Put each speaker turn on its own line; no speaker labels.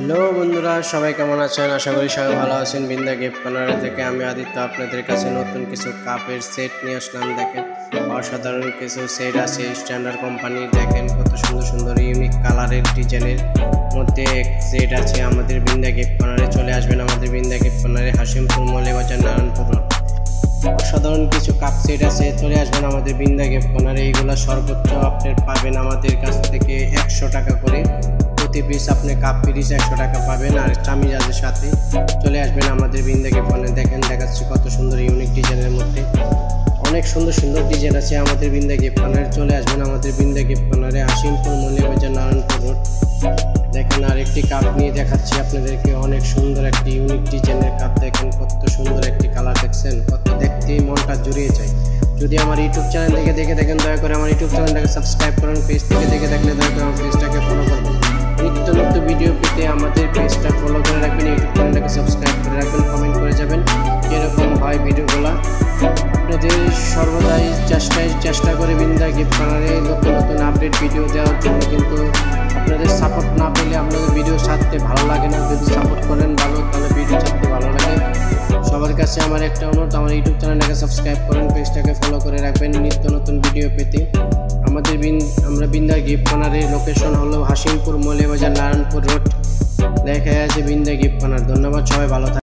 Hello বন্ধুরা, সবাই কেমন আছেন? আশা করি সবাই ভালো আছেন। বিন্দা গিফট কর্নার থেকে আমি আদিত্য আপনাদের কাছে নতুন কিছু কাপের সেট নিয়ে আসলাম। দেখেন, অসাধারণ কিছু সেট আছে স্ট্যান্ডার্ড কোম্পানির। দেখেন কত সুন্দর সুন্দর ইউনিক কালারের ডিজাইনের মধ্যে সেট আছে আমাদের বিন্দা গিফট কর্নারে। চলে আসবেন আমাদের বিন্দা গিফট কর্নারে, হাসিমপুর মৌলভীবাজার, নারায়ণপুর রোড। অসাধারণ কিছু কাপ সেট আছে, চলে আসবেন আমাদের বিন্দা গিফট কর্নারে। এইগুলা সর্বোচ্চ আপনি পাবেন আমাদের কাছ থেকে 100 টাকা করে প্রতি পিস। আপনি কাপ পিস 100 টাকা পাবেন আর চামিজাজের সাথে। চলে আসবেন আমাদের বিন্দা গিফট কর্নারে। দেখেন, দেখাচ্ছি কত সুন্দর ইউনিক ডিজাইনের মধ্যে অনেক সুন্দর সুন্দর ডিজাইন আছে আমাদের বিন্দা গিফট কর্নারে। চলে আসবেন আমাদের বিন্দা গিফট কর্নারে, হাসিমপুর মৌলভীবাজার, নারায়ণপুর রোড। দেখেন, আর একটি কাপ নিয়ে দেখাচ্ছি আপনাদেরকে। অনেক সুন্দর একটি ইউনিক ডিজাইনের কাপ। দেখেন কত সুন্দর একটি কালার, দেখছেন কত দেখতেই মনটা জুড়িয়ে যায়। যদি আমার ইউটিউব চ্যানেল থেকে দেখে দেখেন, দয়া করে আমার ইউটিউব চ্যানেলটাকে সাবস্ক্রাইব করুন। পেজ থেকে দেখে দেখলে দয়া করে আমার পেজটাকে ফলো করবেন। নিত্য নতুন ভিডিও পেতে আমাদের পেজটা ফলো করে রাখবেন, ইউটিউব চ্যানেলটাকে সাবস্ক্রাইব করে রাখবেন, কমেন্ট করে যাবেন কীরকম হয় ভিডিওগুলো। আপনাদের সর্বদাই চেষ্টা করে বিন্দা গিফট কর্নারে নতুন নতুন আপডেট ভিডিও দেওয়ার জন্য। কিন্তু আপনাদের সাপোর্ট না পেলে আপনাদের ভিডিও ছাড়তে ভালো লাগে না। যদি সাপোর্ট করেন ভালো, তাহলে ভিডিও ছাড়তে ভালো লাগে। সবার কাছে আমার একটা অনুরোধ, আমার ইউটিউব চ্যানেলটাকে সাবস্ক্রাইব করেন, পেজটাকে ফলো করে রাখবেন নিত্য নতুন ভিডিও পেতে। আমরা বিন্দা গিফট কর্নারের লোকেশন হলো হাসিমপুর মৌলভীবাজার, নারায়ণপুর রোড। দেখা আছে বিন্দা গিফট কর্নার। ধন্যবাদ, সবাই ভালো থাকবেন।